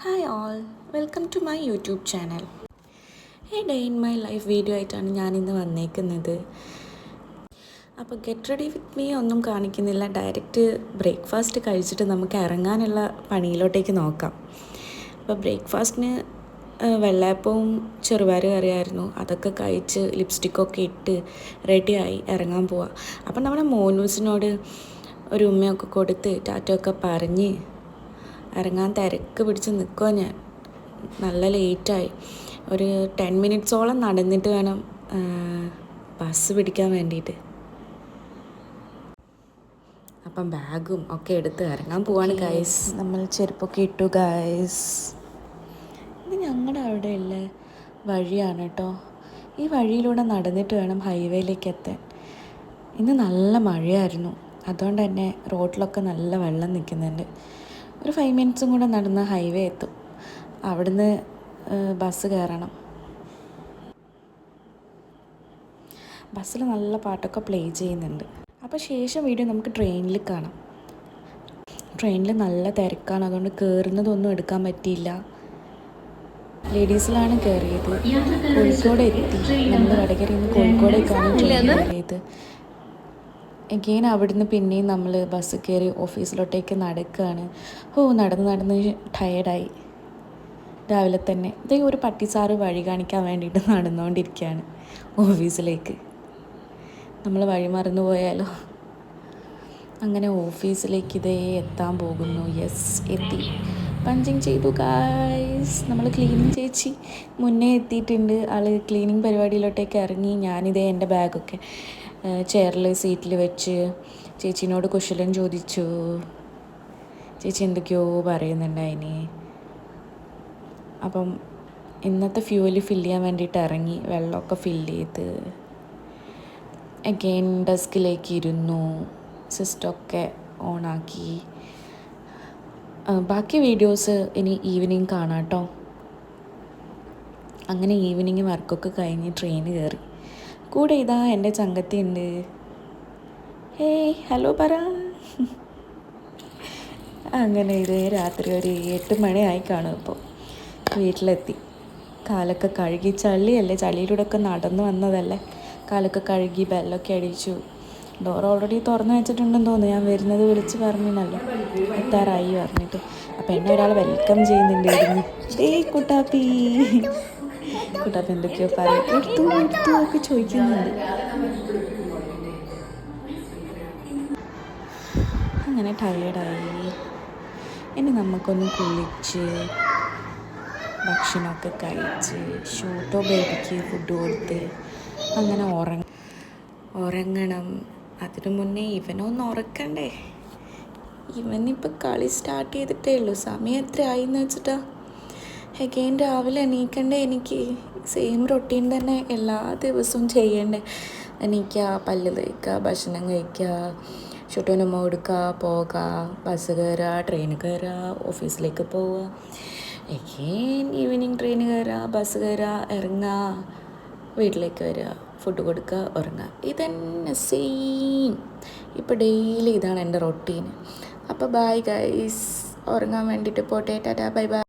Hi all, welcome to my YouTube channel. Day in my life video ആയിട്ടാണ് ഞാനിന്ന് വന്നേക്കുന്നത്. അപ്പോൾ ഗെറ്റ് റെഡി വിത്ത് മീ ഒന്നും കാണിക്കുന്നില്ല, ഡയറക്റ്റ് ബ്രേക്ക്ഫാസ്റ്റ് കഴിച്ചിട്ട് നമുക്ക് ഇറങ്ങാനുള്ള പണിയിലോട്ടേക്ക് നോക്കാം. അപ്പോൾ ബ്രേക്ക്ഫാസ്റ്റിന് വെള്ളയപ്പവും ചെറുപയർ കറിയായിരുന്നു. അതൊക്കെ കഴിച്ച് ലിപ്സ്റ്റിക്കൊക്കെ ഇട്ട് റെഡിയായി ഇറങ്ങാൻ പോവാം. അപ്പം നമ്മുടെ മോനൂസിനോട് ഒരു ഉമ്മയൊക്കെ കൊടുത്ത് ടാറ്റയൊക്കെ പറഞ്ഞ് ഇറങ്ങാൻ തിരക്ക് പിടിച്ച് നിൽക്കുക. ഞാൻ നല്ല ലേറ്റായി, ഒരു 10 മിനിറ്റ്സോളം നടന്നിട്ട് വേണം ബസ് പിടിക്കാൻ വേണ്ടിയിട്ട്. അപ്പം ബാഗും ഒക്കെ എടുത്ത് ഇറങ്ങാൻ പോവാണ് ഗൈസ്. നമ്മൾ ചെരുപ്പൊക്കെ ഇട്ടു ഗൈസ്. ഇത് ഞങ്ങളുടെ അവിടെയുള്ള വഴിയാണ് കേട്ടോ. ഈ വഴിയിലൂടെ നടന്നിട്ട് വേണം ഹൈവേയിലേക്ക് എത്താൻ. ഇന്ന് നല്ല മഴയായിരുന്നു, അതുകൊണ്ട് തന്നെ റോഡിലൊക്കെ നല്ല വെള്ളം നിൽക്കുന്നുണ്ട്. ഒരു 5 മിനിറ്റ്സും കൂടെ നടന്ന് ഹൈവേ എത്തും. അവിടുന്ന് ബസ് കയറണം. ബസ്സിൽ നല്ല പാട്ടൊക്കെ പ്ലേ ചെയ്യുന്നുണ്ട്. അപ്പോൾ ശേഷം വീഡിയോ നമുക്ക് ട്രെയിനിൽ കാണാം. ട്രെയിനിൽ നല്ല തിരക്കാണ്, അതുകൊണ്ട് കയറുന്നതൊന്നും എടുക്കാൻ പറ്റിയില്ല. ലേഡീസിലാണ് കയറിയത്. കോഴിക്കോട് എത്തി. നമ്മൾ വടകരയിൽ നിന്ന് കോഴിക്കോടേക്കാണ് ട്രെയിൻ കയറിയത്. എഗെയിൻ അവിടുന്ന് പിന്നെയും നമ്മൾ ബസ് കയറി ഓഫീസിലോട്ടേക്ക് നടക്കുകയാണ്. നടന്ന് ടയേർഡായി രാവിലെ തന്നെ. ഇതേ ഒരു പട്ടിസാറ് വഴി കാണിക്കാൻ വേണ്ടിയിട്ട് നടന്നുകൊണ്ടിരിക്കുകയാണ് ഓഫീസിലേക്ക്. നമ്മൾ വഴി മറന്നു പോയാലോ. അങ്ങനെ ഓഫീസിലേക്ക് ഇതേ എത്താൻ പോകുന്നു. യെസ്, എത്തി. പഞ്ചിങ് ചെയ്തു ഗായ്സ്. നമ്മൾ ക്ലീനിങ് ചേച്ചി മുന്നേ എത്തിയിട്ടുണ്ട്. ആൾ ക്ലീനിങ് പരിപാടിയിലോട്ടേക്ക് ഇറങ്ങി. ഞാനിതേ എൻ്റെ ബാഗൊക്കെ ചെയറിൽ സീറ്റിൽ വെച്ച് ചേച്ചീനോട് കുശലം ചോദിച്ചു. ചേച്ചി എന്തൊക്കെയോ പറയുന്നുണ്ടായിന്. അപ്പം ഇന്നത്തെ ഫ്യൂവൽ ഫില്ല് ചെയ്യാൻ വേണ്ടിയിട്ട് ഇറങ്ങി. വെള്ളമൊക്കെ ഫില്ല് ചെയ്ത് അഗെയിൻ ഡെസ്കിലേക്ക് ഇരുന്നു. സിസ്റ്റമൊക്കെ ഓണാക്കി. ബാക്കി വീഡിയോസ് ഇനി ഈവനിങ് കാണാം കേട്ടോ. അങ്ങനെ ഈവനിങ് വർക്കൊക്കെ കഴിഞ്ഞ് ട്രെയിൻ കയറി. കൂടെ ഇതാ എൻ്റെ ചങ്കത്തി ഉണ്ട്. ഹലോ പറ. അങ്ങനെ ഇത് രാത്രി ഒരു 8 മണിയായി കാണും. ഇപ്പോൾ വീട്ടിലെത്തി. കാലൊക്കെ കഴുകി, ചളിയല്ലേ, ചളിയിലൂടെ ഒക്കെ നടന്നു വന്നതല്ലേ. കാലൊക്കെ കഴുകി ബെല്ലൊക്കെ അടിച്ചു. ഡോർ ഓൾറെഡി തുറന്നു വെച്ചിട്ടുണ്ടെന്ന് തോന്നുന്നു. ഞാൻ വരുന്നത് വിളിച്ച് പറഞ്ഞല്ലോ, എത്താറായി പറഞ്ഞിട്ട്. അപ്പം എന്നെ ഒരാൾ വെൽക്കം ചെയ്യുന്നുണ്ടായിരുന്നു. കുട്ടാപ്പി എന്തൊക്കെയോ പറയും. എടുത്തു ഒക്കെ ചോദിക്കുന്നുണ്ട്. അങ്ങനെ ടയേർഡായി. ഇനി നമുക്കൊന്ന് കുളിച്ച് ഭക്ഷണമൊക്കെ കഴിച്ച് ഷൂട്ടോ ബേബിക്ക് ഫുഡ് കൊടുത്ത് അങ്ങനെ ഉറങ്ങണം. അതിനു മുന്നേ ഇവനൊന്ന് ഉറക്കണ്ടേ. ഇവനിപ്പോൾ കളി സ്റ്റാർട്ട് ചെയ്തിട്ടേ ഉള്ളൂ. സമയം എത്ര ആയിന്ന് വെച്ചിട്ടാ. അഗെയിൻ രാവിലെ എണീക്കണ്ടേ എനിക്ക്. സെയിം റൊട്ടീൻ തന്നെ എല്ലാ ദിവസവും ചെയ്യണ്ടേ. എണീക്കുക, പല്ല് തേക്കുക, ഭക്ഷണം കഴിക്കുക, ചുട്ടൂനുമ്മ കൊടുക്കുക, പോകുക, ബസ് കയറുക, ട്രെയിൻ കയറുക, ഓഫീസിലേക്ക് പോവുക, അഗെയിൻ ഈവനിങ് ട്രെയിൻ കയറുക, ബസ് കയറുക, ഇറങ്ങുക, വീട്ടിലേക്ക് വരിക, ഫുഡ് കൊടുക്കുക, ഉറങ്ങുക. ഇതന്നെ സെയിം. ഇപ്പോൾ ഡെയിലി ഇതാണ് എൻ്റെ റൊട്ടീൻ. അപ്പോൾ ബൈ ഗൈസ്. ഉറങ്ങാൻ വേണ്ടിയിട്ട് പോട്ടെ. Tata, bye bye.